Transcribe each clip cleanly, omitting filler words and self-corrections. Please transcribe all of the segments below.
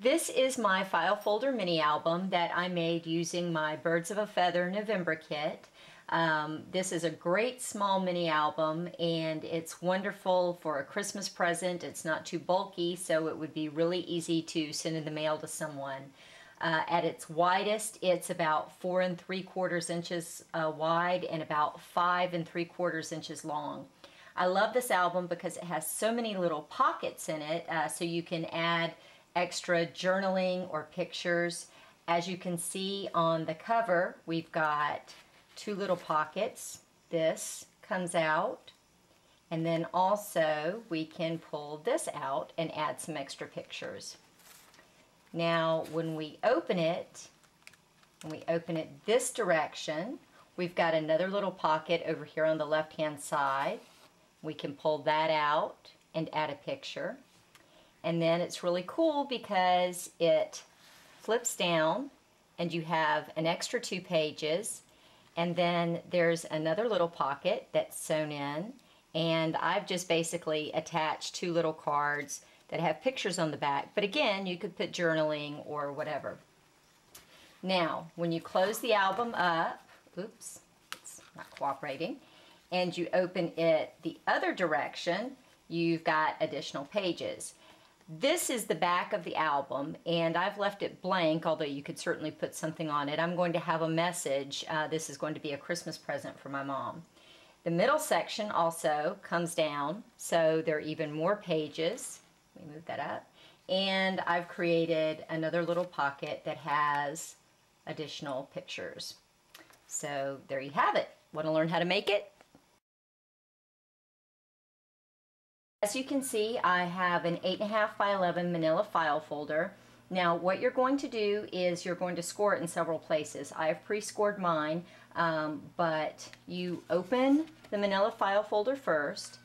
This is my file folder mini album that I made using my Birds of a Feather November kit. This is a great small mini album and it's wonderful for a Christmas present. It's not too bulky, so it would be really easy to send in the mail to someone. At its widest, it's about 4 3/4 inches wide and about 5 3/4 inches long. I love this album because it has so many little pockets in it, so you can add extra journaling or pictures. As you can see on the cover, we've got 2 little pockets. This comes out, and then also we can pull this out and add some extra pictures. Now when we open it, this direction, we've got another little pocket over here on the left hand side. We can pull that out and add a picture. And then it's really cool because it flips down and you have an extra 2 pages, and then there's another little pocket that's sewn in, and I've just basically attached 2 little cards that have pictures on the back, but again you could put journaling or whatever. Now when you close the album up, oops, it's not cooperating, and you open it the other direction, you've got additional pages. This is the back of the album, and I've left it blank, although you could certainly put something on it. I'm going to have a message. This is going to be a Christmas present for my mom. The middle section also comes down, so there are even more pages. Let me move that up. And I've created another little pocket that has additional pictures. So there you have it. Want to learn how to make it? As you can see, I have an 8.5 by 11 manila file folder. Now what you're going to do is you're going to score it in several places. I have pre-scored mine, but you open the manila file folder first,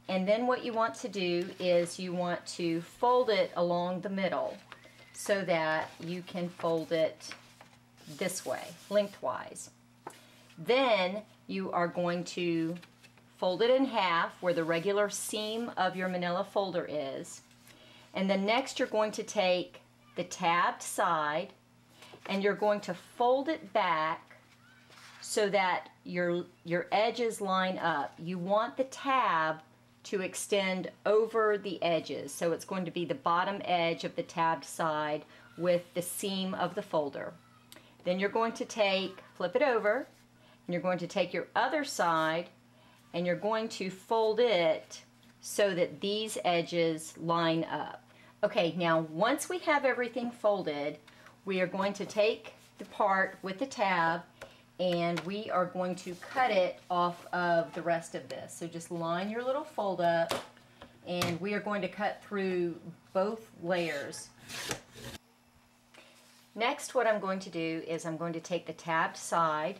and then what you want to do is you want to fold it along the middle so that you can fold it this way, lengthwise. Then you are going to fold it in half where the regular seam of your manila folder is, and then next you're going to take the tabbed side and you're going to fold it back so that your edges line up. You want the tab to extend over the edges, so it's going to be the bottom edge of the tabbed side with the seam of the folder. Then you're going to flip it over, and you're going to take your other side and you're going to fold it so that these edges line up. Okay, now once we have everything folded, we are going to take the part with the tab and we are going to cut it off of the rest of this. So just line your little fold up, and we are going to cut through both layers. Next, what I'm going to do is I'm going to take the tabbed side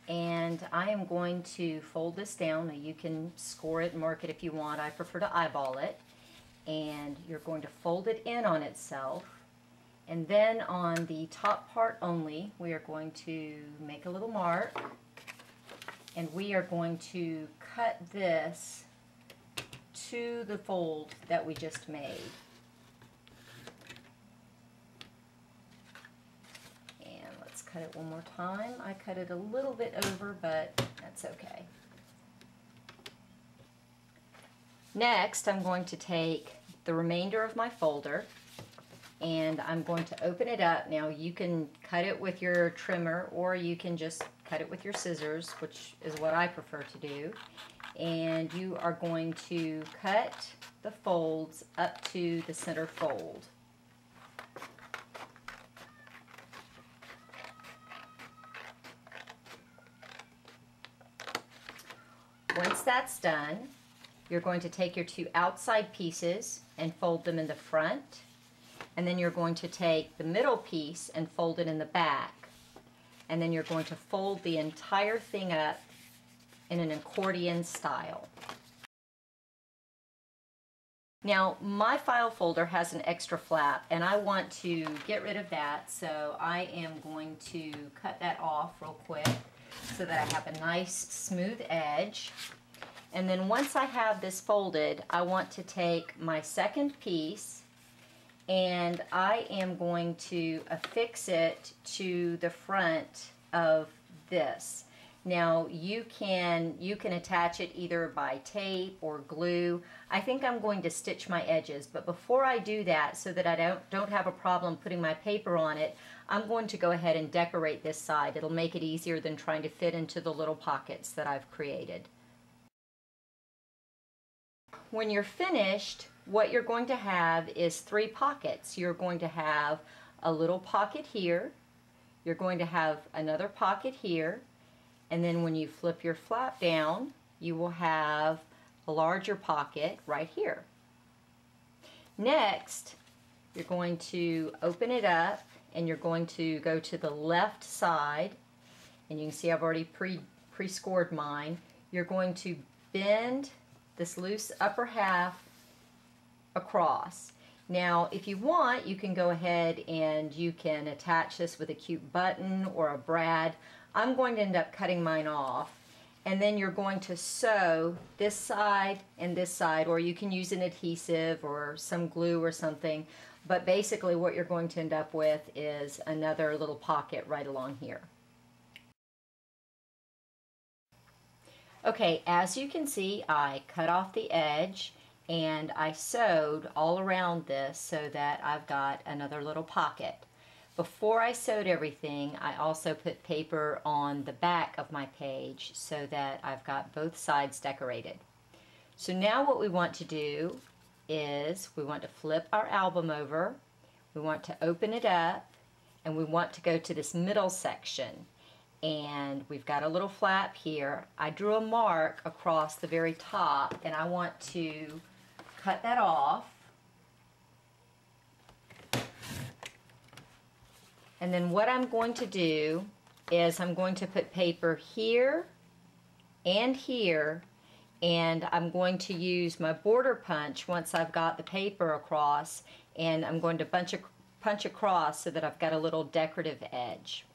and I am going to fold this down. Now you can score it and mark it if you want. I prefer to eyeball it. And you're going to fold it in on itself. And then on the top part only, we are going to make a little mark. And we are going to cut this to the fold that we just made. Cut it one more time. I cut it a little bit over, but that's okay. Next, I'm going to take the remainder of my folder and I'm going to open it up. Now you can cut it with your trimmer or you can just cut it with your scissors, which is what I prefer to do. And you are going to cut the folds up to the center fold. Once that's done, you're going to take your 2 outside pieces and fold them in the front, and then you're going to take the middle piece and fold it in the back, and then you're going to fold the entire thing up in an accordion style. Now my file folder has an extra flap and I want to get rid of that, so I am going to cut that off real quick so that I have a nice smooth edge. And then once I have this folded, I want to take my second piece and I am going to affix it to the front of this. Now you can attach it either by tape or glue. I think I'm going to stitch my edges, but before I do that, so that I don't have a problem putting my paper on it, I'm going to go ahead and decorate this side. It'll make it easier than trying to fit into the little pockets that I've created. When you're finished, what you're going to have is 3 pockets. You're going to have a little pocket here, you're going to have another pocket here, and then when you flip your flap down, you will have a larger pocket right here. Next, you're going to open it up and you're going to go to the left side, and you can see I've already pre-scored mine. You're going to bend this loose upper half across. Now if you want, you can go ahead and you can attach this with a cute button or a brad. I'm going to end up cutting mine off, and then you're going to sew this side and this side, or you can use an adhesive or some glue or something, but basically what you're going to end up with is another little pocket right along here. Okay, as you can see, I cut off the edge and I sewed all around this so that I've got another little pocket. Before I sewed everything, I also put paper on the back of my page so that I've got both sides decorated. So now what we want to do is we want to flip our album over, we want to open it up, and we want to go to this middle section. And we've got a little flap here. I drew a mark across the very top, and I want to cut that off. And then what I'm going to do is I'm going to put paper here and here, and I'm going to use my border punch once I've got the paper across, and I'm going to punch across so that I've got a little decorative edge.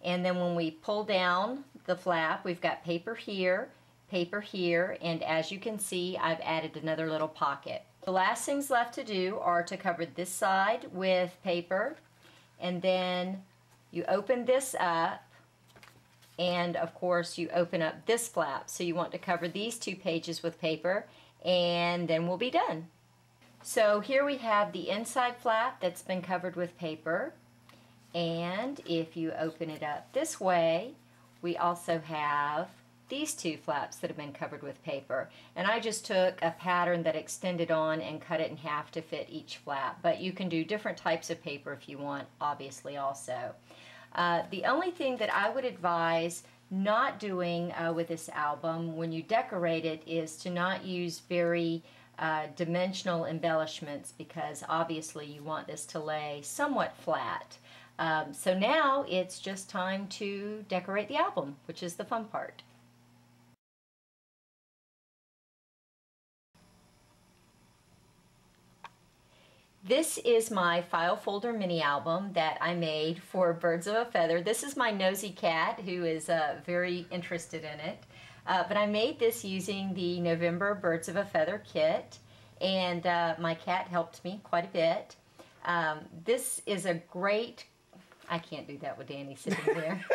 And then when we pull down the flap, we've got paper here, and as you can see, I've added another little pocket. The last things left to do are to cover this side with paper, and then you open this up, and of course you open up this flap. So you want to cover these 2 pages with paper, and then we'll be done. So here we have the inside flap that's been covered with paper, and if you open it up this way, we also have these 2 flaps that have been covered with paper. And I just took a pattern that extended on and cut it in half to fit each flap, but you can do different types of paper if you want, obviously, also. The only thing that I would advise not doing with this album when you decorate it is to not use very dimensional embellishments, because obviously you want this to lay somewhat flat. So now it's just time to decorate the album, which is the fun part. This is my file folder mini album that I made for Birds of a Feather. This is my nosy cat who is very interested in it. But I made this using the November Birds of a Feather kit, and my cat helped me quite a bit. This is a great, I can't do that with Danny sitting there.